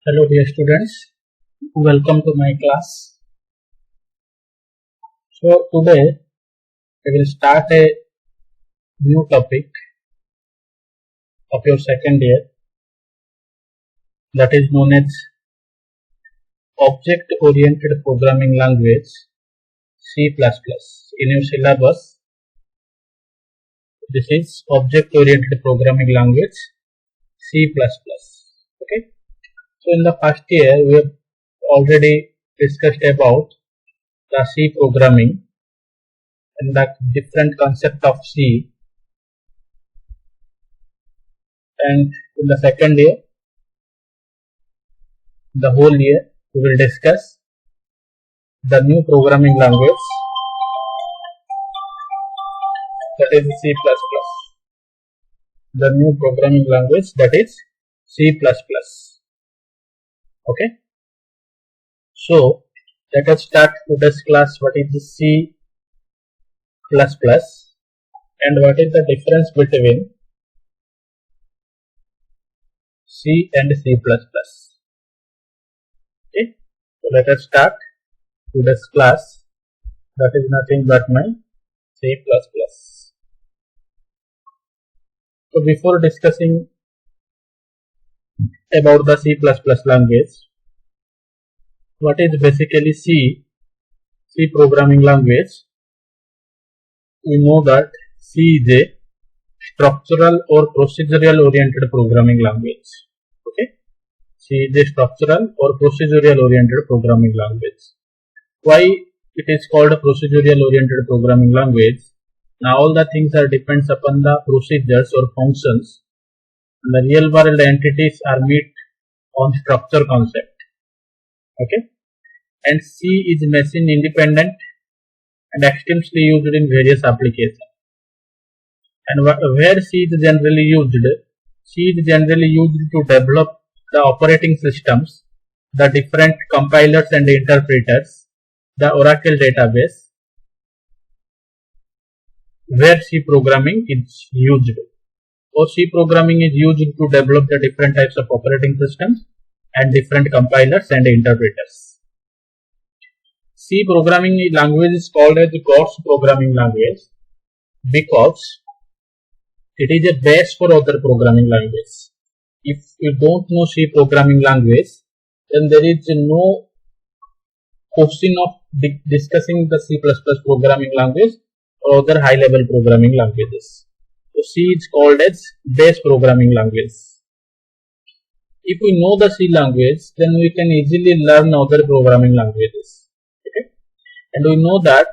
Hello dear students, welcome to my class. So today I will start a new topic of your second year, that is known as Object Oriented Programming Language C++. In your syllabus, this is Object Oriented Programming Language C++. Okay. So in the first year we have already discussed about the C programming and the different concept of C, and in the second year, the whole year, we will discuss the new programming language, that is C++. The new programming language, that is C++. Okay. So let us start today's class. What is C++ and what is the difference between C and C++? Okay. So let us start today's class. That is nothing but my C++. So before discussing about the C++ language, what is basically C programming language? We know that C is a structural or procedural oriented programming language. Okay, C is a structural or procedural oriented programming language. Why it is called a procedural oriented programming language? Now all the things are depends upon the procedures or functions. The real world entities are meet on structure concept. Okay, and C is machine independent and extensively used in various applications. And where C is generally used to develop the operating systems, the different compilers and interpreters, the Oracle database, where C programming is used. Or C programming is used to develop the different types of operating systems and different compilers and interpreters. C programming language is called as God's programming language because it is a base for other programming language. If you don't know C programming language, then there is no question of discussing the C++ programming language or other high level programming languages. So C is called as base programming language. If we know the C language, then we can easily learn other programming languages. Okay? And we know that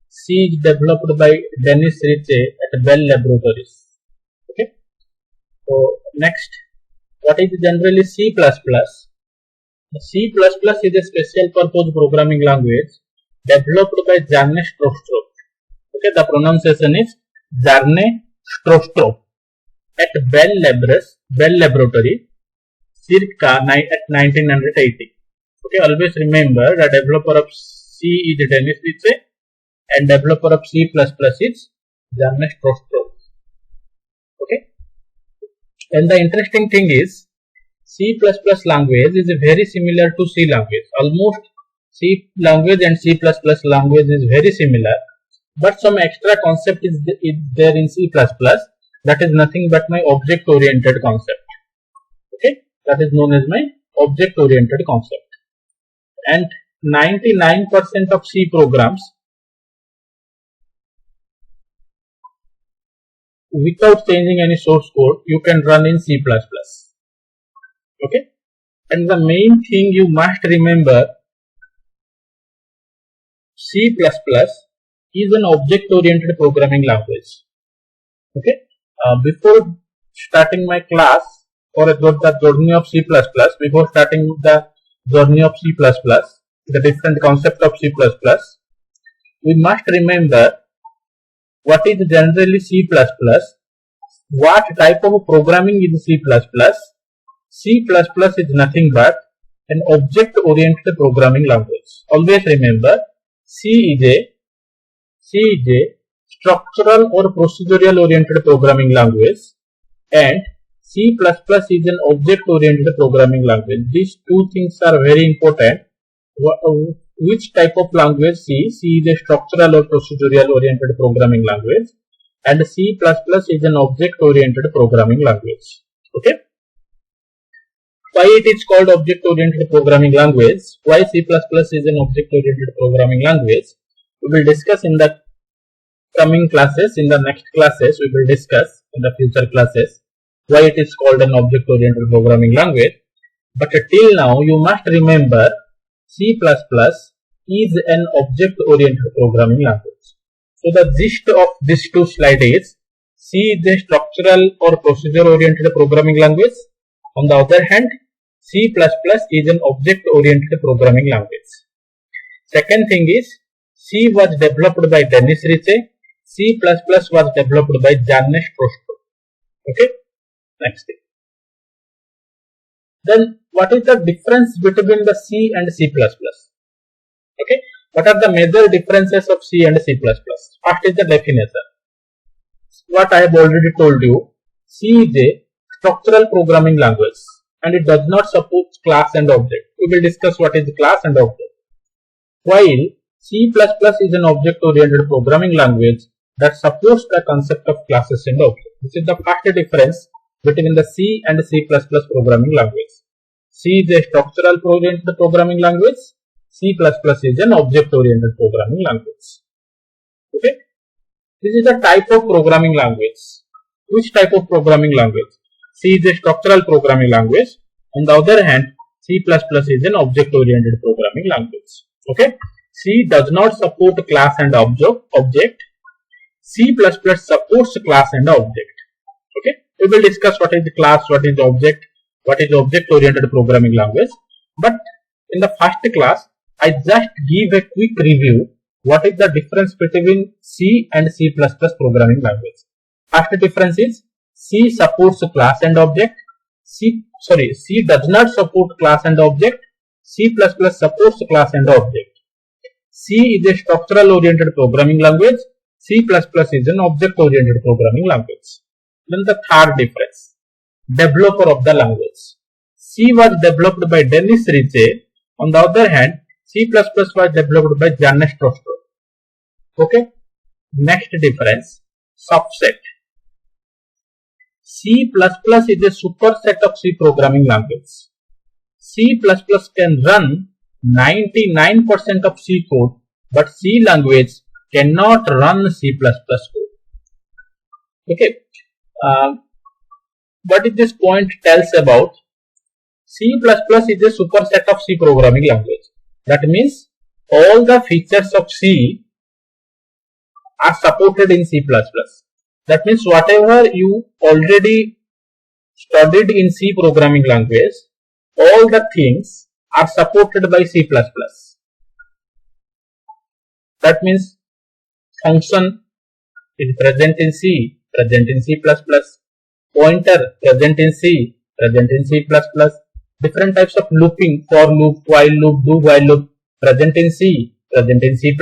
C is developed by Dennis Ritchie at Bell Laboratories. Okay? So next, what is generally C++? C++ is a special purpose programming language developed by Jarne Strostrup. Okay, the pronunciation is Jarne Strostrup at Bell Laboratory circa at 1980. Okay, always remember the developer of C is Dennis Ritchie and developer of C++ is Jarne Strostrup. Okay, and the interesting thing is C++ language is very similar to C language. Almost C language and C++ language is very similar, but some extra concept is there in C++. That is nothing but my object oriented concept. Okay, that is known as my object oriented concept. And 99% of C programs without changing any source code you can run in C++. Okay, and the main thing you must remember, C++ is an object oriented programming language. Okay, before starting my class for the journey of C++, before starting the journey of C++, the different concept of C++, we must remember what is generally C++, what type of programming is C++. C++ is nothing but an object oriented programming language. Always remember, C is a structural or procedural oriented programming language and C++ is an object-oriented programming language. These two things are very important. Which type of language? C is a structural or procedural oriented programming language, and C++ is an object-oriented programming language. Okay. Why it is called object-oriented programming language? Why C++ is an object-oriented programming language? We will discuss in the coming classes. In the next classes, we will discuss in the future classes why it is called an object-oriented programming language. But till now, you must remember C++ is an object-oriented programming language. So the gist of these two slides is C is a structural or procedure-oriented programming language. On the other hand, C++ is an object-oriented programming language. Second thing is C was developed by Dennis Ritchie. C++ was developed by Jannes Trosto. Okay. Next thing. Then what is the difference between the C and C++? Okay. What are the major differences of C and C++? First is the definition. What I have already told you, C is a structural programming language and it does not support class and object. We will discuss what is class and object. While C++ is an object-oriented programming language that supports the concept of classes and objects. This is the first difference between the C and C++ programming language. C is a structural oriented programming language. C++ is an object-oriented programming language. Okay. This is the type of programming language. Which type of programming language? C is a structural programming language. On the other hand, C++ is an object-oriented programming language. Okay. C does not support class and object. C++ supports class and object. Okay. We will discuss what is the class, what is the object, what is object-oriented programming language. But in the first class, I just give a quick review. What is the difference between C and C++ programming language? First difference is C supports class and object. C does not support class and object. C++ supports class and object. C is a structural oriented programming language. C++ is an object oriented programming language. Then the third difference, developer of the language. C was developed by Dennis Ritchie. On the other hand, C++ was developed by Jannes Trosto. Okay. Next difference, subset. C++ is a superset of C programming language. C++ can run 99% of C code, but C language cannot run C++ code. Okay. What is this point tells about? C++ is a superset of C programming language. That means all the features of C are supported in C++. That means whatever you already studied in C programming language, all the things are supported by C++. That means function is present in C, present in C++. Pointer present in C, present in C++. Different types of looping, for loop, while loop, do while loop, present in C, present in C++.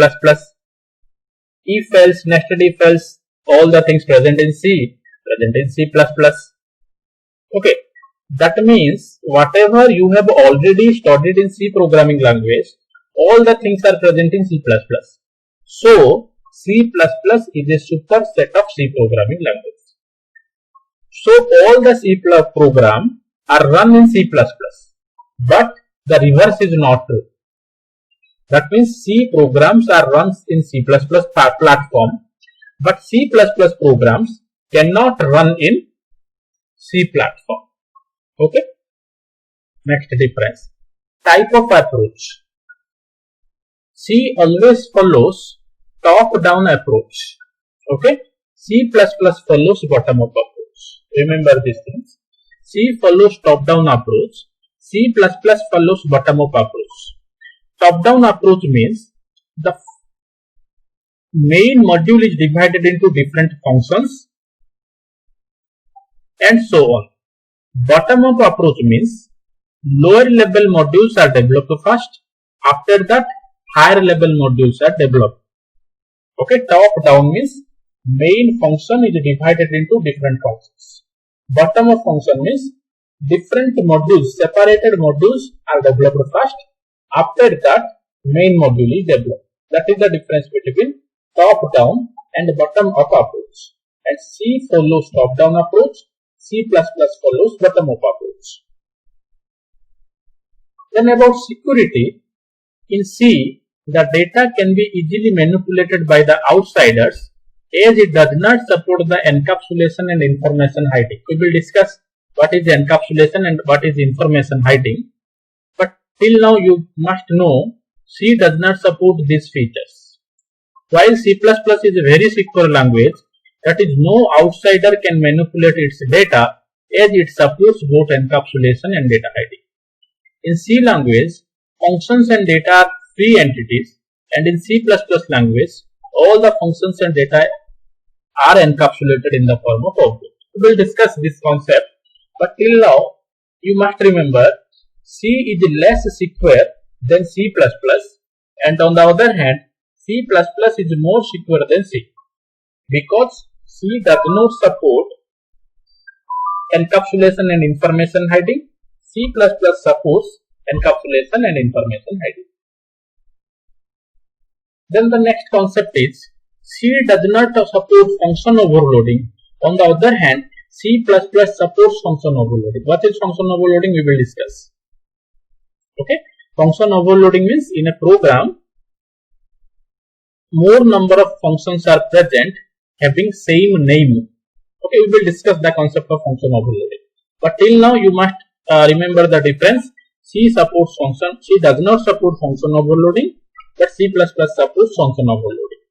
If else, nested if else, all the things present in C, present in C++. Okay, that means whatever you have already studied in C programming language, all the things are present in C++. So, C++ is a superset of C programming language. So, all the C program are run in C++, but the reverse is not true. That means C programs are run in C++ platform, but C++ programs cannot run in C platform. Okay. Next difference, type of approach. C always follows top-down approach. Okay. C++ follows bottom-up approach. Remember these things. C follows top-down approach. C++ follows bottom-up approach. Top-down approach means the main module is divided into different functions and so on. Bottom-up approach means lower level modules are developed first. After that, higher level modules are developed. Okay, top-down means main function is divided into different functions. Bottom of function means different modules, separated modules are developed first. After that, main module is developed. That is the difference between top down and bottom up approach. And C follows top down approach, C++ follows bottom up approach. Then about security, in C, the data can be easily manipulated by the outsiders as it does not support the encapsulation and information hiding. We will discuss what is encapsulation and what is information hiding. But till now you must know C does not support these features. While C++ is a very secure language, that is no outsider can manipulate its data as it supports both encapsulation and data hiding. In C language, functions and data are free entities, and in C++ language, all the functions and data are encapsulated in the form of objects. We will discuss this concept, but till now you must remember C is less secure than C++, and on the other hand C++ is more secure than C because C does not support encapsulation and information hiding. C++ supports encapsulation and information hiding. Then the next concept is C does not support function overloading. On the other hand, C++ supports function overloading. What is function overloading? We will discuss. Okay, function overloading means in a program, more number of functions are present having same name. Okay, we will discuss the concept of function overloading. But till now you must remember the difference. C supports function. C does not support function overloading, but C++ supports function overloading.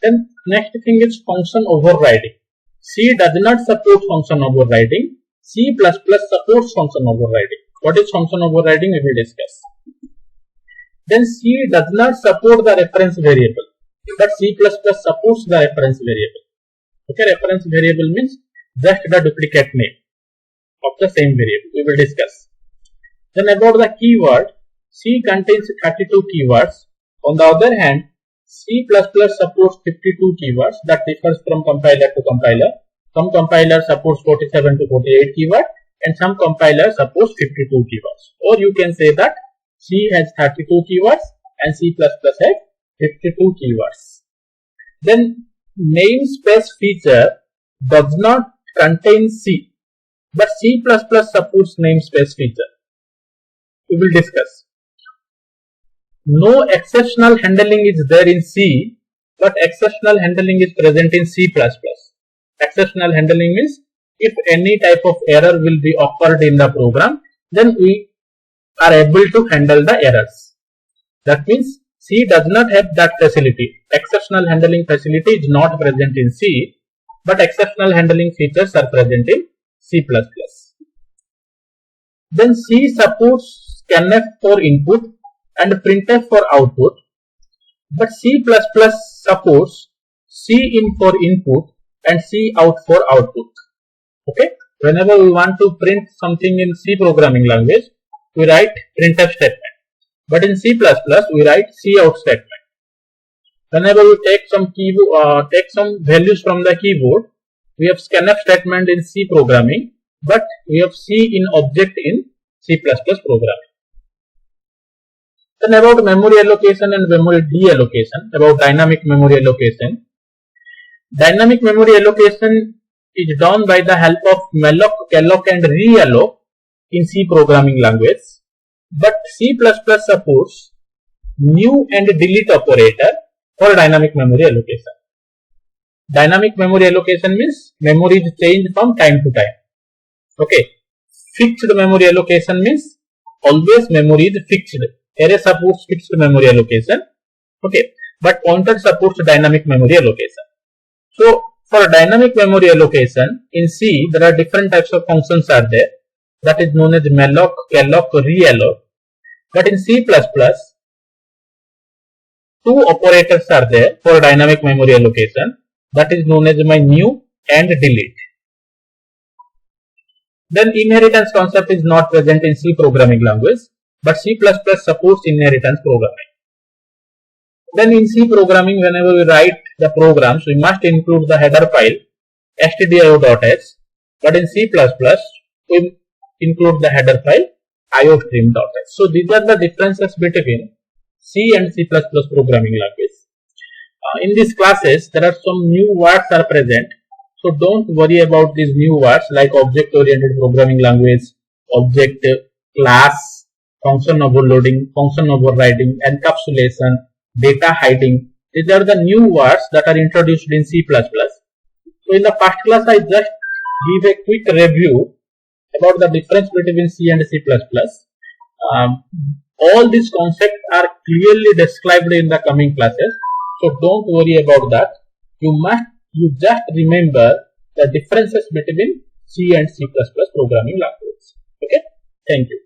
Then next thing is function overriding. C does not support function overriding. C++ supports function overriding. What is function overriding? We will discuss. Then C does not support the reference variable, but C++ supports the reference variable. Okay, reference variable means just the duplicate name of the same variable. We will discuss. Then about the keyword, C contains 32 keywords. On the other hand, C++ supports 52 keywords. That differs from compiler to compiler. Some compiler supports 47 to 48 keywords, and some compiler supports 52 keywords. Or you can say that C has 32 keywords and C++ has 52 keywords. Then namespace feature does not contain C, but C++ supports namespace feature. We will discuss. No exceptional handling is there in C, but exceptional handling is present in C++. Exceptional handling means if any type of error will be occurred in the program, then we are able to handle the errors. That means C does not have that facility. Exceptional handling facility is not present in C, but exceptional handling features are present in C++. Then C supports scanf for input and printf for output, but C++ supports cin for input and cout for output. Okay, whenever we want to print something in C programming language, we write printf statement, but in C++ we write cout statement. Whenever we take some values from the keyboard, we have scanf statement in C programming, but we have cin object in C++ programming. Then about memory allocation and memory deallocation, about dynamic memory allocation. Dynamic memory allocation is done by the help of malloc, calloc and realloc in C programming language, but C++ supports new and delete operator for dynamic memory allocation. Dynamic memory allocation means memory is changed from time to time. Okay, fixed memory allocation means always memory is fixed. Array supports fixed memory allocation. Okay, but pointer supports dynamic memory allocation. So for dynamic memory allocation in C, there are different types of functions are there. That is known as malloc, calloc, realloc. But in C++, two operators are there for dynamic memory allocation. That is known as my new and delete. Then inheritance concept is not present in C programming language, but C++ supports inheritance programming. Then in C programming, whenever we write the programs, we must include the header file stdio.h, but in C++, we include the header file iostream.h. So these are the differences between C and C++ programming language. In these classes, there are some new words are present. So don't worry about these new words like object-oriented programming language, object, class, function overloading, function overriding, encapsulation, data hiding. These are the new words that are introduced in C++. So in the first class, I just give a quick review about the difference between C and C++. All these concepts are clearly described in the coming classes. So don't worry about that. You just remember the differences between C and C++ programming language. Okay. Thank you.